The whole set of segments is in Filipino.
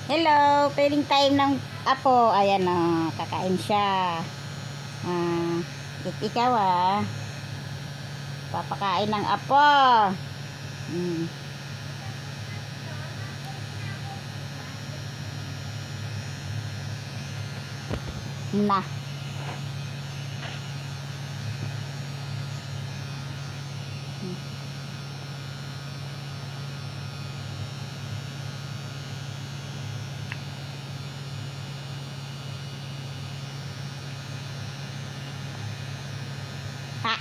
Hello, feeding time ng apo. Ayan o, kakain siya. Ikaw papakain ng apo. Hmm. Na. Ha.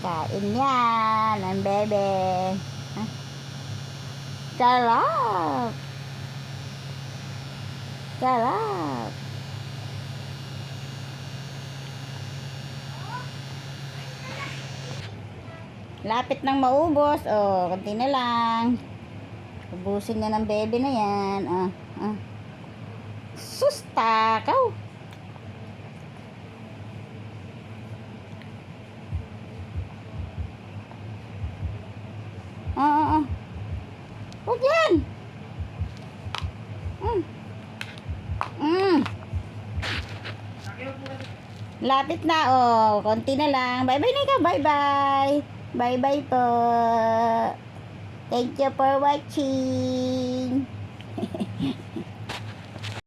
Kain yan ang bebe. Sarap. Sarap. Lapit nang maubos. Oh, konti na lang. Ubusin na ng bebe na yan. Sus, takaw. Huwag yan. Lapit na, oh. Konti na lang. Bye-bye na ikaw. Bye-bye. Bye-bye po. Thank you for watching.